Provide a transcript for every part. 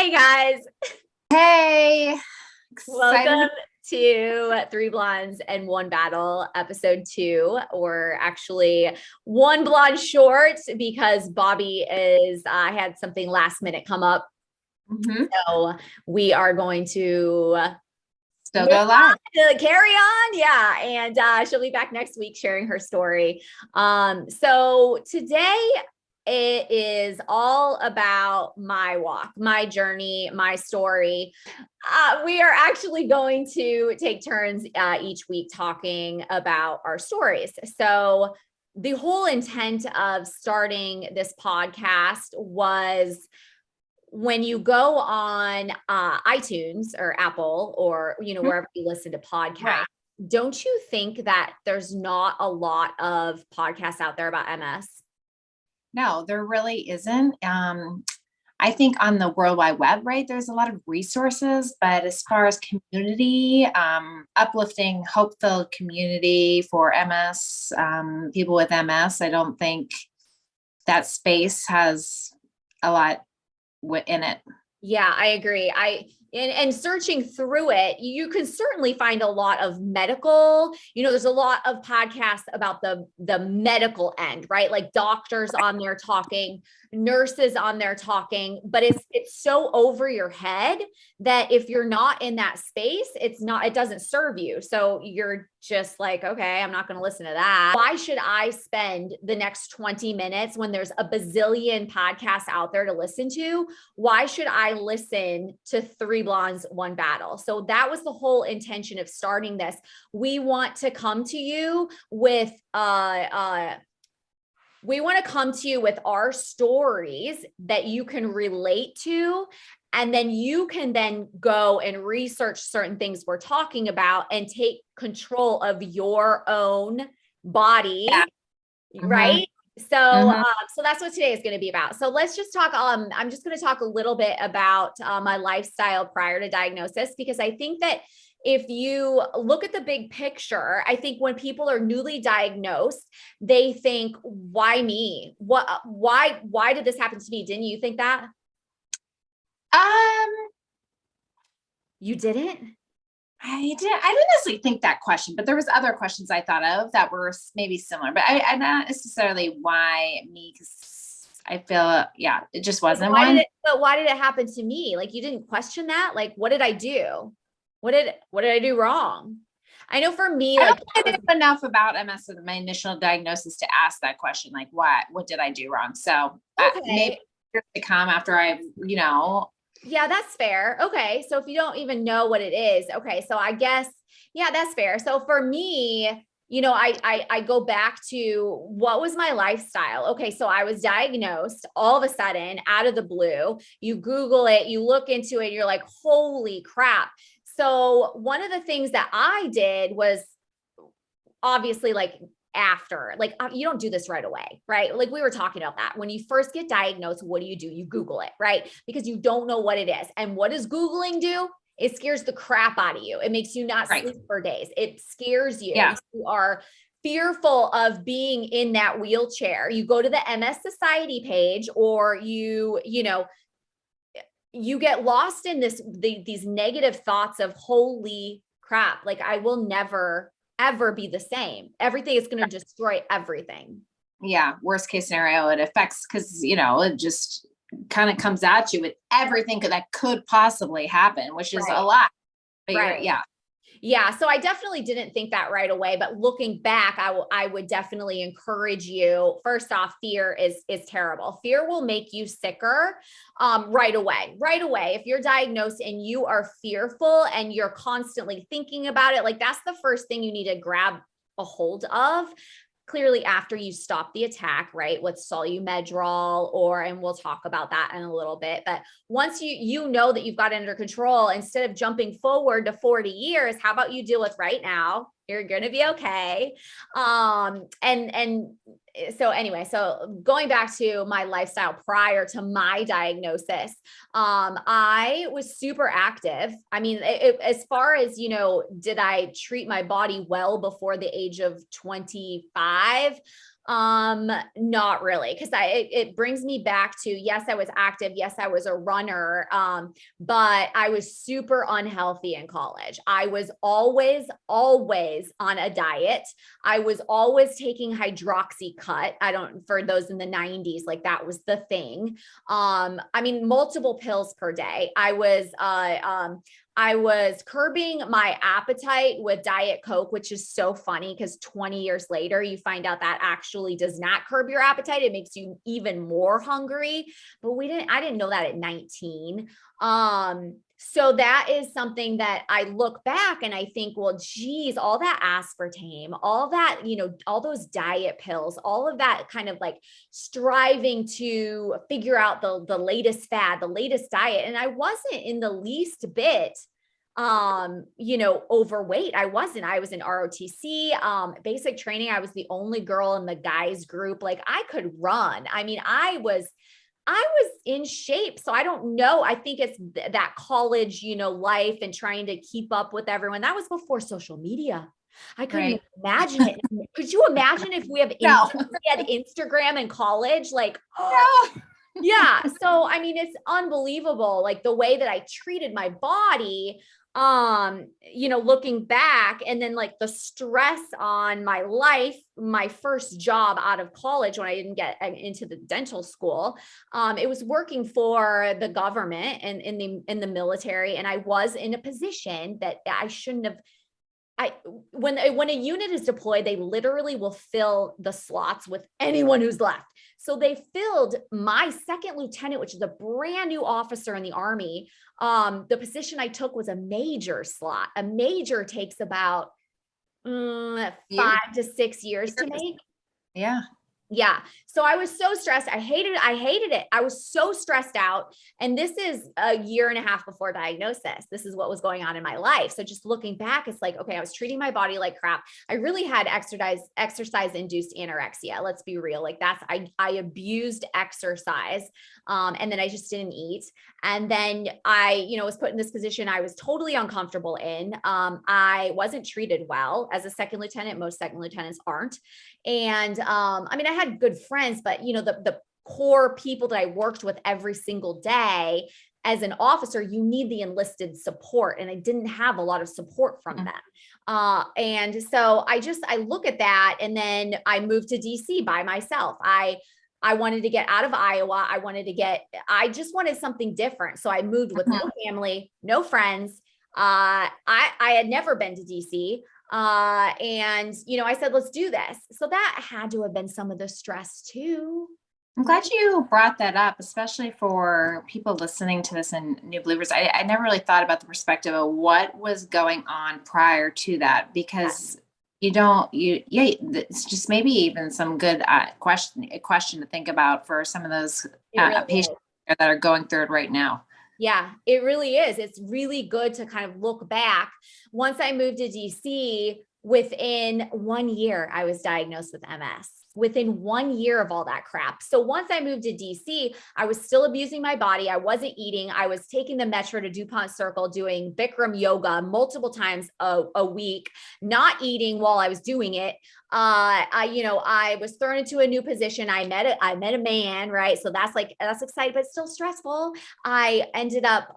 Hey guys, Hey, excited. welcome to Three Blondes and One Battle, episode 2, or actually one blonde short because Bobby had something last minute come up. So we are going to Still go live. carry on. Yeah. And she'll be back next week sharing her story. So today it is all about my walk, my journey, my story. We are actually going to take turns each week talking about our stories. So the whole intent of starting this podcast was when you go on iTunes or Apple or, wherever you listen to podcasts, Right. don't you think that there's not a lot of podcasts out there about MS? No, there really isn't. I think on the World Wide Web, right, there's a lot of resources, but as far as community, uplifting, hope-filled community for MS, people with MS, I don't think that space has a lot in it. Yeah, I agree. And searching through it, you can certainly find a lot of medical, there's a lot of podcasts about the medical end, right? Like doctors on there talking, nurses on there talking, but it's so over your head that if you're not in that space, it doesn't serve you. So you're just like, okay, I'm not going to listen to that. Why should I spend the next 20 minutes when there's a bazillion podcasts out there to listen to? Why should I listen to Three Blondes, One Battle? So that was the whole intention of starting this. We want to come to you with our stories that you can relate to. And then you can then go and research certain things we're talking about and take control of your own body. Yeah. Right. So, so that's what today is going to be about. So let's just talk. I'm just going to talk a little bit about my lifestyle prior to diagnosis, because I think that if you look at the big picture, I think when people are newly diagnosed, they think, why me? Why did this happen to me? Didn't you think that? You didn't? I didn't necessarily think that question, but there was other questions I thought of that were maybe similar, but I not necessarily why me, because I feel, it just wasn't one. But why did it happen to me? Like, you didn't question that? Like, what did I do? What did I do wrong? I know for me, I don't know enough about MS with my initial diagnosis to ask that question, like what did I do wrong? So maybe to come after I've, Yeah, that's fair. Okay. So if you don't even know what it is, okay. So I guess, yeah, that's fair. So for me, I go back to what was my lifestyle? Okay. So I was diagnosed all of a sudden out of the blue. You Google it, you look into it, you're like, holy crap. So one of the things that I did was obviously you don't do this right away, right? Like we were talking about that. When you first get diagnosed, what do? You Google it, right? Because you don't know what it is. And what does Googling do? It scares the crap out of you. It makes you not sleep for days. It scares you. Yeah. You are fearful of being in that wheelchair. You go to the MS Society page, or you get lost in these negative thoughts of, holy crap, like I will never ever be the same. Everything is going to destroy everything. Yeah. Worst case scenario, it affects, because, it just kind of comes at you with everything that could possibly happen, which is a lot. But Yeah. So I definitely didn't think that right away, but looking back, I would definitely encourage you. First off, fear is terrible. Fear will make you sicker right away. If you're diagnosed and you are fearful and you're constantly thinking about it, like that's the first thing you need to grab a hold of. Clearly after you stop the attack, right, with Solumedrol, and we'll talk about that in a little bit. But once you know that you've got it under control, instead of jumping forward to 40 years, how about you deal with right now? You're going to be okay. And so anyway, so going back to my lifestyle prior to my diagnosis, I was super active. I mean, as far as, did I treat my body well before the age of 25? Not really, because it brings me back to, yes, I was active, yes, I was a runner, but I was super unhealthy in college. I was always on a diet. I was always taking hydroxycut. For those in the 90s, like that was the thing. I mean, multiple pills per day. I was curbing my appetite with Diet Coke, which is so funny because 20 years later, you find out that actually does not curb your appetite. It makes you even more hungry. But I didn't know that at 19. So that is something that I look back and I think, well, geez, all that aspartame, all that, all those diet pills, all of that kind of like striving to figure out the latest fad, the latest diet. And I wasn't in the least bit overweight. I was in ROTC, basic training. I was the only girl in the guys group. Like I could run. I mean, I was in shape. So I don't know. I think it's that college, life and trying to keep up with everyone. That was before social media. I couldn't imagine it. Could you imagine if we had Instagram in college? Like, yeah. So, I mean, it's unbelievable. Like the way that I treated my body, looking back, and then like the stress on my life, my first job out of college when I didn't get into the dental school, it was working for the government and in the military. And I was in a position that I shouldn't have. When a unit is deployed, they literally will fill the slots with anyone who's left. So they filled my second lieutenant, which is a brand new officer in the Army. The position I took was a major slot. A major takes about 5 to 6 years to make. Yeah. Yeah. So I was so stressed. I hated it. I was so stressed out. And this is a year and a half before diagnosis. This is what was going on in my life. So just looking back, it's like, okay, I was treating my body like crap. I really had exercise induced anorexia. Let's be real. Like I abused exercise. And then I just didn't eat. And then I, was put in this position I was totally uncomfortable in. I wasn't treated well as a second lieutenant. Most second lieutenants aren't. And I mean, I had good friends, but the core people that I worked with every single day as an officer, you need the enlisted support. And I didn't have a lot of support from them. And so I look at that, and then I moved to DC by myself. I wanted to get out of Iowa. I just wanted something different. So I moved with no family, no friends. I had never been to DC. And I said, let's do this. So that had to have been some of the stress too. I'm glad you brought that up, especially for people listening to this and new believers. I never really thought about the perspective of what was going on prior to that, because it's just maybe even some good question to think about for some of those patients that are going through it right now. Yeah, it really is. It's really good to kind of look back. Once I moved to DC, within 1 year, I was diagnosed with MS. Within 1 year of all that crap. So once I moved to DC, I was still abusing my body. I wasn't eating. I was taking the metro to DuPont Circle, doing Bikram yoga multiple times a week, not eating while I was doing it. I was thrown into a new position. I met a man, right? So that's exciting, but still stressful. I ended up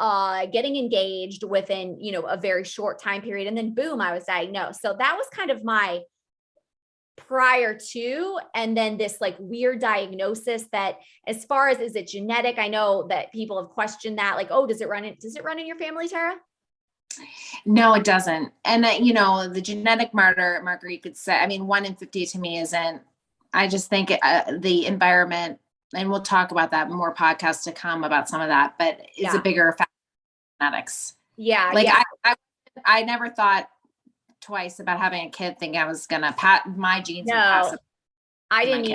getting engaged within, a very short time period. And then boom, I was diagnosed. So that was kind of my prior to, and then this like weird diagnosis that, as far as, is it genetic? I know that people have questioned that, like, oh, does it run in your family, Tara? No, it doesn't. And the genetic marker you could say, I mean, 1 in 50 to me isn't. I just think the environment, and we'll talk about that, more podcasts to come about some of that, but it's a bigger factor than genetics. Yeah. Like I never thought twice about having a kid thinking I was gonna my genes. No, I didn't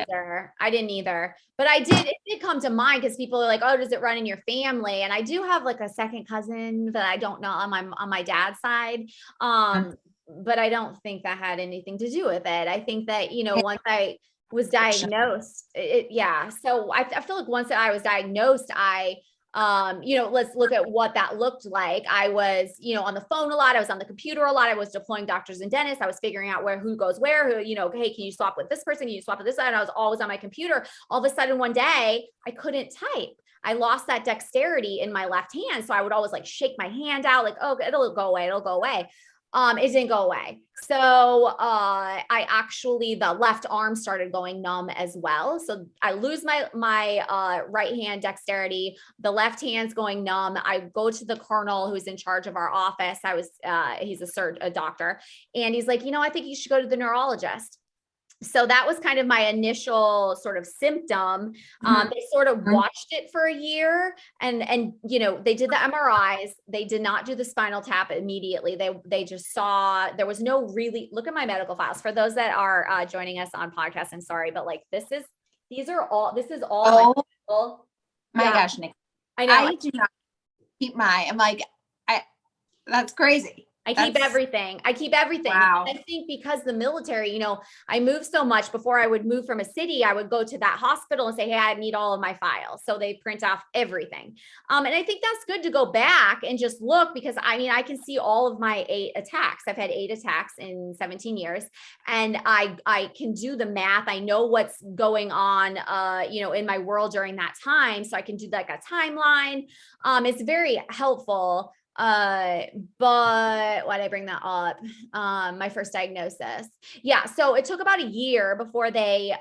either. But it did come to mind because people are like, oh, does it run in your family? And I do have like a second cousin that I don't know on my dad's side. But I don't think that had anything to do with it. I think that, once I was diagnosed, So I feel like once I was diagnosed, I let's look at what that looked like. I was, on the phone a lot. I was on the computer a lot. I was deploying doctors and dentists. I was figuring out who goes where, hey, can you swap with this person? Can you swap with this side? And I was always on my computer. All of a sudden one day I couldn't type. I lost that dexterity in my left hand. So I would always like shake my hand out like, oh, it'll go away. It'll go away. It didn't go away. So I actually, the left arm started going numb as well. So I lose my right hand dexterity. The left hand's going numb. I go to the colonel who's in charge of our office. He's a doctor. And he's like, I think you should go to the neurologist. So that was kind of my initial sort of symptom. They sort of watched it for a year and they did the MRIs. They did not do the spinal tap immediately. They just saw, there was no really, look at my medical files for those that are joining us on podcast. I'm sorry, but like, this is all Oh my yeah. gosh, Nikki. I know. I do not keep that's crazy. I keep everything. Wow. I think because the military, I moved so much before I would move from a city, I would go to that hospital and say, hey, I need all of my files. So they print off everything. And I think that's good to go back and just look because I can see all of my 8 attacks. I've had 8 attacks in 17 years and I can do the math. I know what's going on, in my world during that time. So I can do like a timeline. It's very helpful. But why did I bring that up? My first diagnosis. Yeah. So it took about a year before they,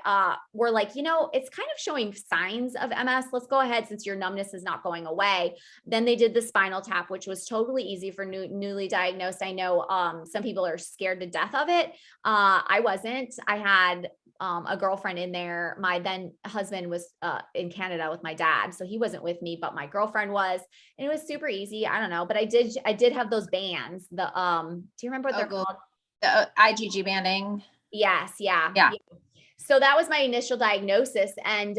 were like, it's kind of showing signs of MS. Let's go ahead since your numbness is not going away. Then they did the spinal tap, which was totally easy for newly diagnosed. I know, some people are scared to death of it. I wasn't. I had a girlfriend in there. My then husband was in Canada with my dad. So he wasn't with me, but my girlfriend was, and it was super easy. I don't know, but I did have those bands. Do you remember what they're called? The IgG banding. Yes. Yeah. Yeah. So that was my initial diagnosis. And,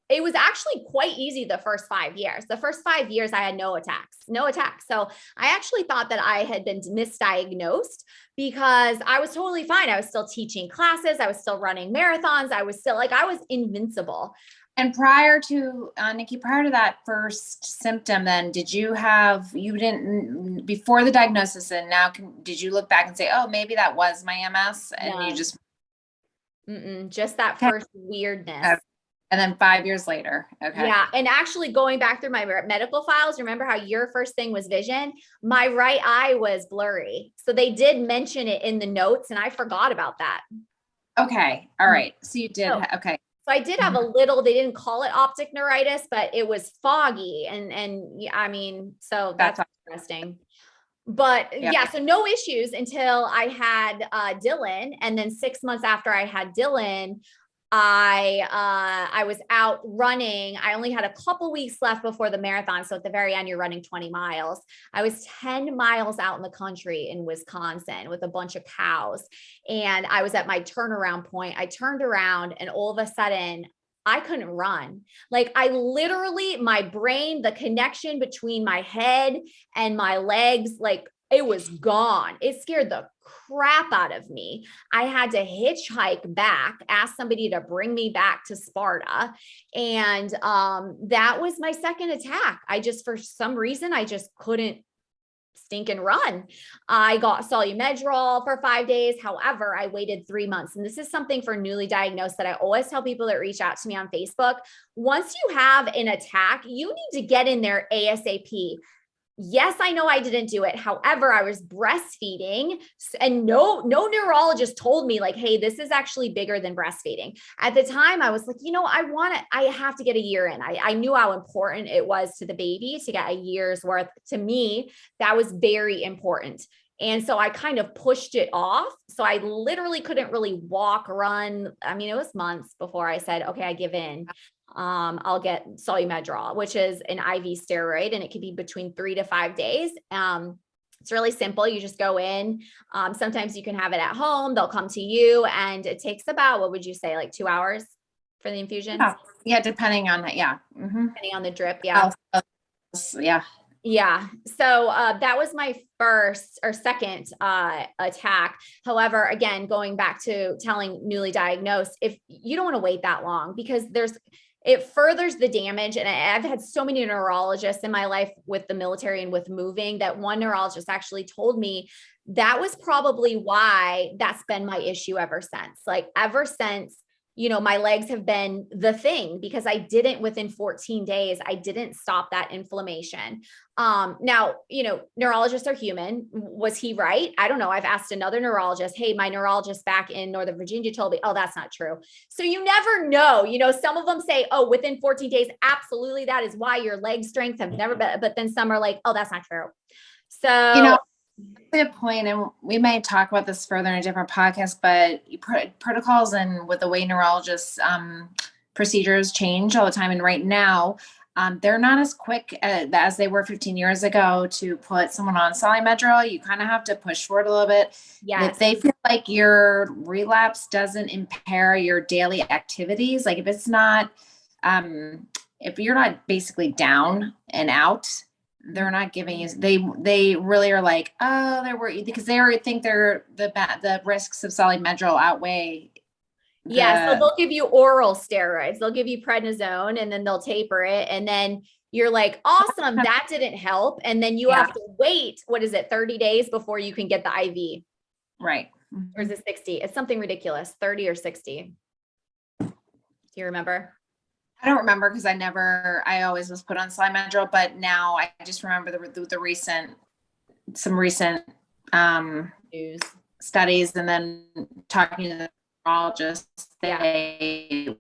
it was actually quite easy the first 5 years. The first 5 years I had no attacks. So I actually thought that I had been misdiagnosed because I was totally fine. I was still teaching classes. I was still running marathons. I was invincible. And prior to Nikki, prior to that first symptom, then before the diagnosis and now did you look back and say, oh, maybe that was my MS and you just just that first weirdness. And then 5 years later. Okay. Yeah. And actually going back through my medical files, remember how your first thing was vision? My right eye was blurry. So they did mention it in the notes and I forgot about that. Okay. All right. So you did. Okay. So I did have a little, they didn't call it optic neuritis, but it was foggy. And so that's interesting. But yeah, so no issues until I had Dylan. And then 6 months after I had Dylan, I was out running. I only had a couple weeks left before the marathon. So at the very end, you're running 20 miles. I was 10 miles out in the country in Wisconsin with a bunch of cows. And I was at my turnaround point. I turned around and all of a sudden I couldn't run. Like I literally, my brain, the connection between my head and my legs, like it was gone. It scared the crap out of me. I had to hitchhike back, ask somebody to bring me back to Sparta. And that was my second attack. For some reason, I just couldn't stink and run. I got Solumedrol for 5 days. However, I waited 3 months. And this is something for newly diagnosed that I always tell people that reach out to me on Facebook. Once you have an attack, you need to get in there ASAP. Yes, I know I didn't do it. However, I was breastfeeding and no neurologist told me like, hey, this is actually bigger than breastfeeding. At the time, I was like, I have to get a year in. I knew how important it was to the baby to get a year's worth. To me, that was very important. And so I kind of pushed it off. So I literally couldn't really walk, run. It was months before I said, okay, I give in. I'll get Solumedrol, which is an IV steroid, and it could be between 3 to 5 days. It's really simple. You just go in. Sometimes you can have it at home. They'll come to you and it takes about, what would you say, like 2 hours for the infusion? Yeah. Depending on that. Yeah. Mm-hmm. Depending on the drip. Yeah. Yeah. Yeah. So that was my first or second attack. However, again, going back to telling newly diagnosed, if you don't want to wait that long because it furthers the damage. And I've had so many neurologists in my life with the military and with moving, that one neurologist actually told me that was probably why that's been my issue ever since. Like ever since, my legs have been the thing, because I didn't, within 14 days, I didn't stop that inflammation. Now, neurologists are human. Was he right? I don't know. I've asked another neurologist, hey, my neurologist back in Northern Virginia told me, oh, that's not true. So you never know, some of them say, oh, within 14 days, absolutely. That is why your leg strength have never been, but then some are like, oh, that's not true. So, good point, and we may talk about this further in a different podcast, but protocols and with the way neurologists procedures change all the time, and right now they're not as quick as they were 15 years ago to put someone on Medrol. You kind of have to push for it a little bit. yes. If they feel like your relapse doesn't impair your daily activities, like if it's not if you're not basically down and out, they're not giving you, they really are like, oh, they're worried because they already think the risks of Medrol outweigh. So they'll give you oral steroids. They'll give you prednisone and then they'll taper it. And then you're like, awesome, that didn't help. And then you have to wait, 30 days before you can get the IV. Right. Or is it 60? It's something ridiculous, 30 or 60. Do you remember? I don't remember because I always was put on Medrol, but now I just remember some recent News studies, and then talking to the neurologists, they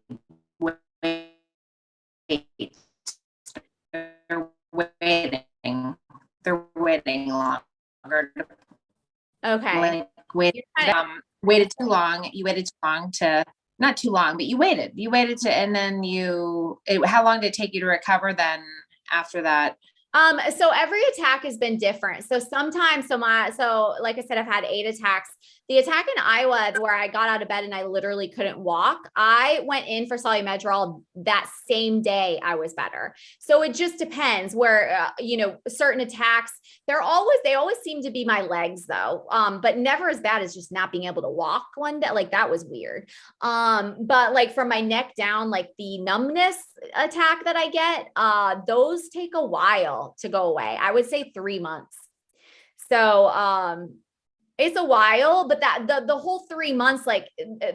they're waiting longer. Okay. Waited too long. You waited too long to. Not too long, but you waited to, and then how long did it take you to recover then after that? So every attack has been different. So sometimes, like I said, I've had 8 attacks. The attack in Iowa where I got out of bed and I literally couldn't walk, I went in for Medrol that same day I was better. So it just depends where, certain attacks, they always seem to be my legs though. But never as bad as just not being able to walk one day. Like that was weird. But like from my neck down, like the numbness attack that I get, those take a while to go away. I would say 3 months. So, it's a while, but the whole 3 months, like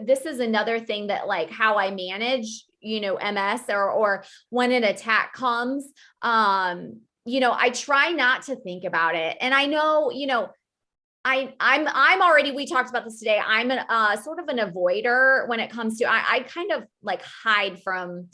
this is another thing that like how I manage, MS or when an attack comes, I try not to think about it. And I know, I'm already, we talked about this today. I'm sort of an avoider when it comes to, I kind of like hide from,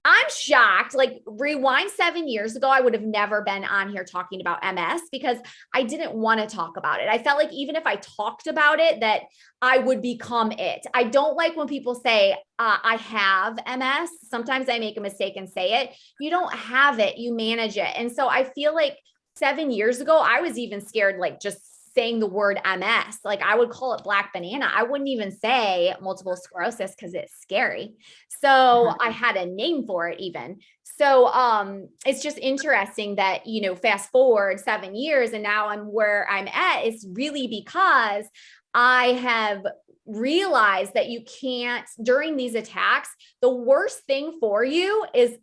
I'm shocked. Like rewind 7 years ago, I would have never been on here talking about MS because I didn't want to talk about it. I felt like even if I talked about it, that I would become it. I don't like when people say, I have MS. Sometimes I make a mistake and say it. You don't have it, you manage it. And so I feel like 7 years ago, I was even scared, like just saying the word MS. Like I would call it black banana. I wouldn't even say multiple sclerosis because it's scary. So I had a name for it even. So it's just interesting that, fast forward 7 years and now I'm where I'm at. It's really because I have realized that you can't, during these attacks, the worst thing for you is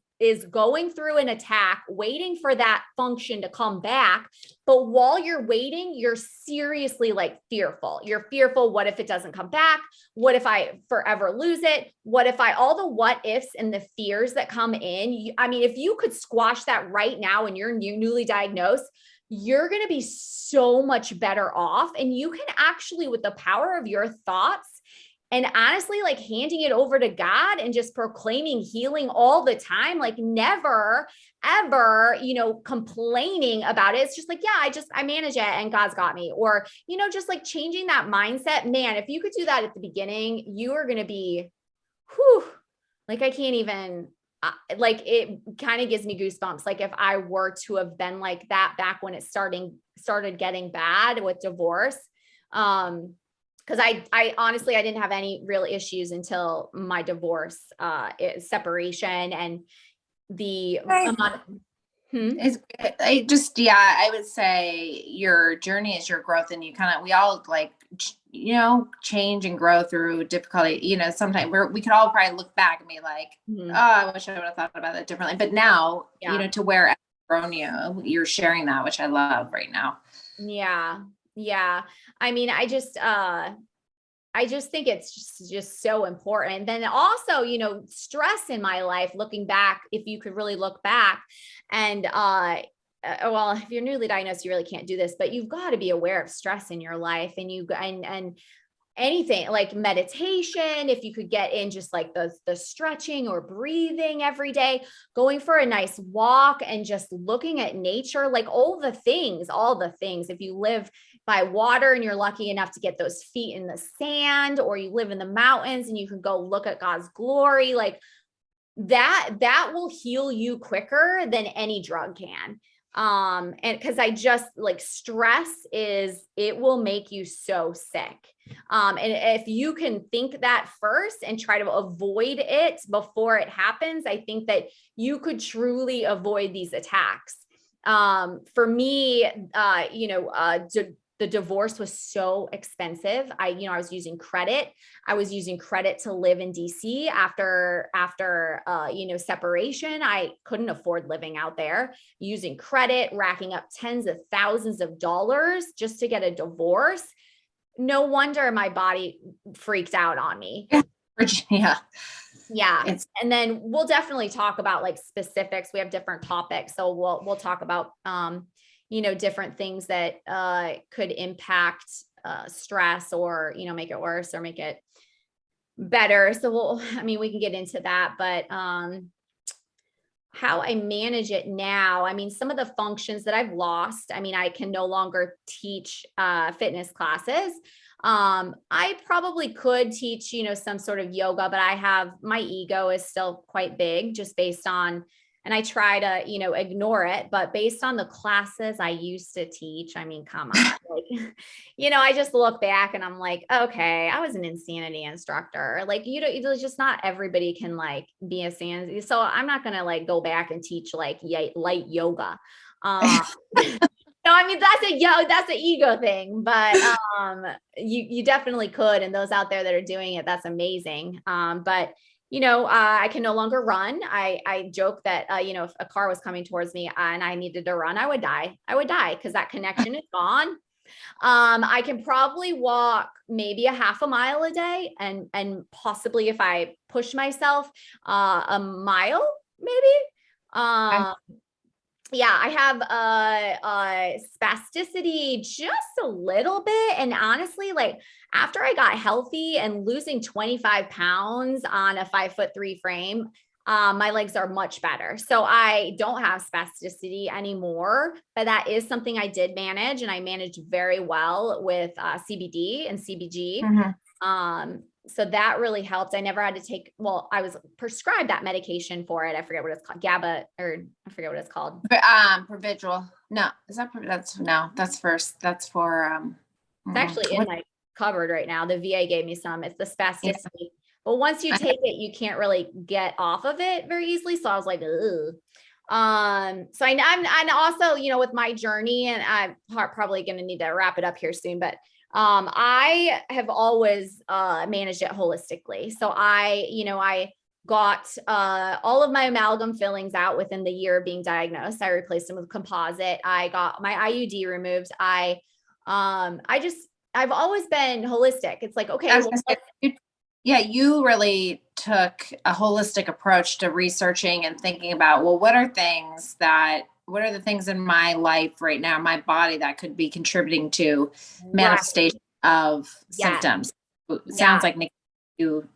going through an attack, waiting for that function to come back. But while you're waiting, you're seriously like fearful. You're fearful. What if it doesn't come back? What if I forever lose it? What if all the what ifs and the fears that come in? I mean, if you could squash that right now and you're newly diagnosed, you're going to be so much better off. And you can actually, with the power of your thoughts, and honestly, like handing it over to God and just proclaiming healing all the time, like never, ever, complaining about it. It's just like, yeah, I manage it and God's got me. Or, just like changing that mindset, man, if you could do that at the beginning, you are going to be, like, I can't even, like, it kind of gives me goosebumps. Like if I were to have been like that back when it started getting bad with divorce, because I honestly, I didn't have any real issues until my divorce, separation and the amount. Hmm? It's, I just, yeah, I would say your journey is your growth, and we all like, change and grow through difficulty. Sometimes we could all probably look back and be like, oh, Mhm. I wish I would have thought about that differently. But now, Yeah. to where I've grown you're sharing that, which I love right now. Yeah. Yeah. I mean, I just think it's just so important. And then also, stress in my life, looking back, if you could really look back and, well, if you're newly diagnosed, you really can't do this, but you've got to be aware of stress in your life, and and anything like meditation, if you could get in just like the stretching or breathing every day, going for a nice walk and just looking at nature, like all the things. If you live by water and you're lucky enough to get those feet in the sand, or you live in the mountains and you can go look at God's glory, like that will heal you quicker than any drug can. And because I just like, stress it will make you so sick. And if you can think that first and try to avoid it before it happens, I think that you could truly avoid these attacks. For me, the divorce was so expensive. I was using credit. I was using credit to live in DC after separation. I couldn't afford living out there, using credit, racking up tens of thousands of dollars just to get a divorce. No wonder my body freaked out on me. Yeah. Virginia. Yeah. It's And then we'll definitely talk about like specifics. We have different topics. So we'll talk about different things that could impact stress, or make it worse or make it better. So we can get into that, but how I manage it now, I mean, some of the functions that I've lost, I mean, I can no longer teach fitness classes. I probably could teach, some sort of yoga, but my ego is still quite big just based on, and I try to, ignore it, but based on the classes I used to teach, I mean, come on, like, I just look back and I'm like, okay, I was an insanity instructor. Like, it's just not everybody can like be a sanity. So I'm not going to like go back and teach like light yoga. No, I mean, that's an ego thing, but you definitely could. And those out there that are doing it, that's amazing. But I can no longer run. I joke that if a car was coming towards me and I needed to run, I would die. I would die because that connection is gone. I can probably walk maybe a half a mile a day, and possibly, if I push myself, a mile maybe. Um, yeah, I have spasticity just a little bit. And honestly, like after I got healthy and losing 25 pounds on a 5'3" frame, my legs are much better. So I don't have spasticity anymore, but that is something I did manage, and I managed very well with CBD and CBG. So that really helped. I never had to take, well, I was prescribed that medication for it. I forget what it's called. GABA, or I forget what it's called. Provigil. No, is that, that's first. That's for, It's actually in my cupboard right now. The VA gave me some. It's the spasticity. But once you take it, you can't really get off of it very easily. So I was like, ugh. So I'm also, with my journey, and I'm probably going to need to wrap it up here soon, but I have always managed it holistically. So I got all of my amalgam fillings out within the year of being diagnosed. I replaced them with composite. I got my IUD removed. I've always been holistic. It's like, okay, yeah, you really took a holistic approach to researching and thinking about, well, what are the things in my life right now, my body, that could be contributing to manifestation of symptoms. It sounds like, Nikki, you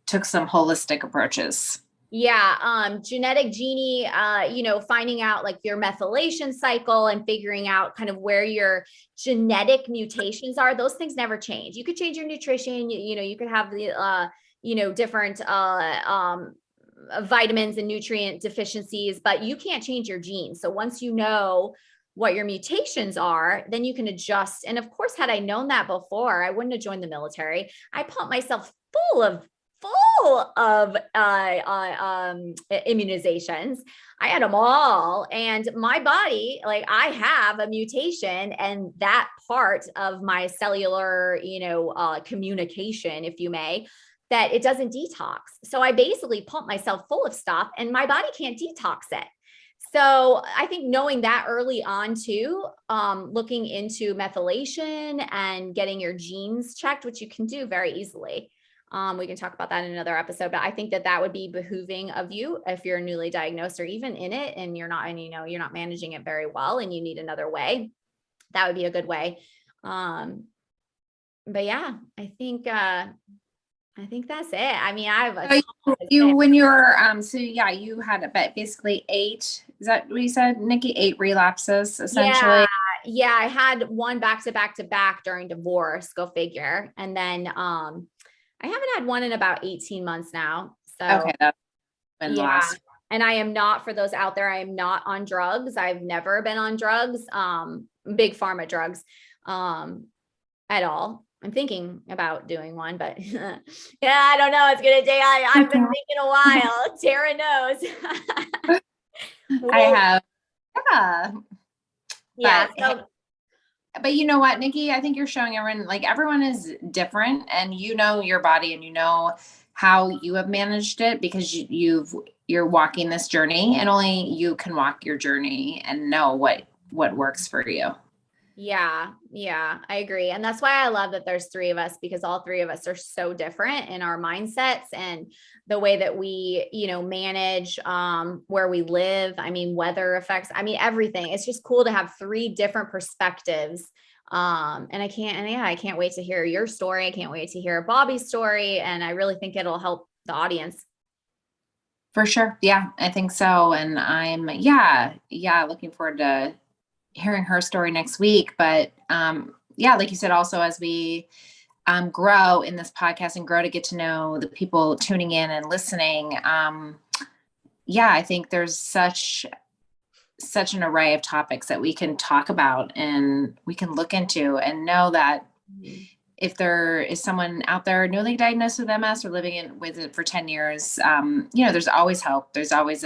took some holistic approaches. Yeah. Genetic genie, finding out like your methylation cycle and figuring out kind of where your genetic mutations are. Those things never change. You could change your nutrition, you could have the, different, vitamins and nutrient deficiencies, but you can't change your genes. So once you know what your mutations are, then you can adjust. And of course, had I known that before, I wouldn't have joined the military. I pumped myself full all of immunizations. I had them all, and my body, like I have a mutation, and that part of my cellular, communication, if you may, that it doesn't detox. So I basically pump myself full of stuff, and my body can't detox it. So I think knowing that early on too, looking into methylation and getting your genes checked, which you can do very easily. We can talk about that in another episode, but I think that would be behooving of you if you're newly diagnosed or even in it and you're not, and you're not managing it very well and you need another way. That would be a good way. But yeah, I think that's it. I mean, when you were, you had basically 8, is that what you said, Nikki? 8 relapses essentially. Yeah. I had one back to back during divorce, go figure. And then, I haven't had one in about 18 months now. So okay, that's been the last. And I am not, for those out there, I am not on drugs. I've never been on drugs, big pharma drugs, at all. I'm thinking about doing one, but yeah, I don't know. It's going to take, I've been thinking a while. Tara knows. I have. Yeah. But you know what, Nikki, I think you're showing everyone, like everyone is different, and you know your body and you know how you have managed it because you're walking this journey, and only you can walk your journey and know what works for you. Yeah, I agree. And that's why I love that there's 3 of us, because all 3 of us are so different in our mindsets and the way that we, manage where we live. I mean, weather effects, I mean, everything. It's just cool to have 3 different perspectives. And I can't wait to hear your story. I can't wait to hear Bobby's story. And I really think it'll help the audience. For sure. Yeah, I think so. And I'm, looking forward to hearing her story next week. But like you said, also as we grow in this podcast and grow to get to know the people tuning in and listening, I think there's such an array of topics that we can talk about and we can look into, and know that if there is someone out there newly diagnosed with MS or living with it for 10 years, there's always hope. There's always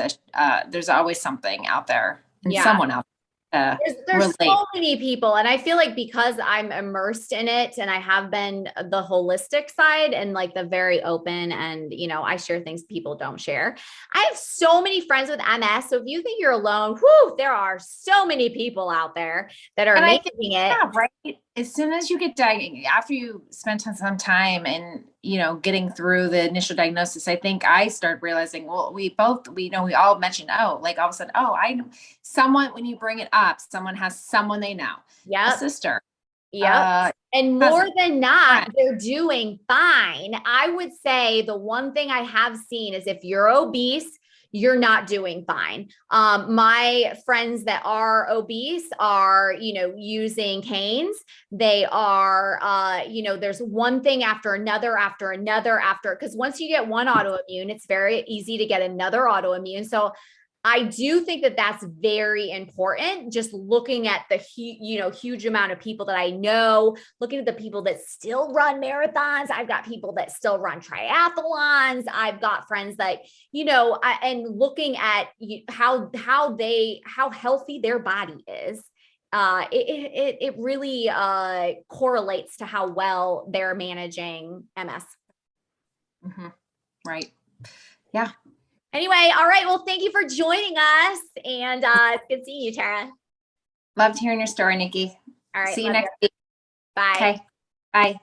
something out there and someone out there. There's so many people, and I feel like because I'm immersed in it and I have been the holistic side and like the very open, and I share things people don't share. I have so many friends with MS. So if you think you're alone, there are so many people out there that are making it. Yeah, right. As soon as you get diagnosed, after you spend some time and getting through the initial diagnosis, I think I started realizing, well, we all mentioned, like all of a sudden, I know someone, when you bring it up, someone has someone they know, a sister. Yeah. And more than not, they're doing fine. I would say the one thing I have seen is if you're obese, you're not doing fine. My friends that are obese are, using canes. They are, there's one thing after another, because once you get one autoimmune, it's very easy to get another autoimmune. So I do think that that's very important. Just looking at the huge amount of people that I know, looking at the people that still run marathons. I've got people that still run triathlons. I've got friends that, and looking at how healthy their body is. It really correlates to how well they're managing MS. Mm-hmm. Right. Yeah. Anyway, all right. Well, thank you for joining us, and it's good seeing you, Tara. Loved hearing your story, Nikki. All right. See you next week. Bye. Okay. Bye.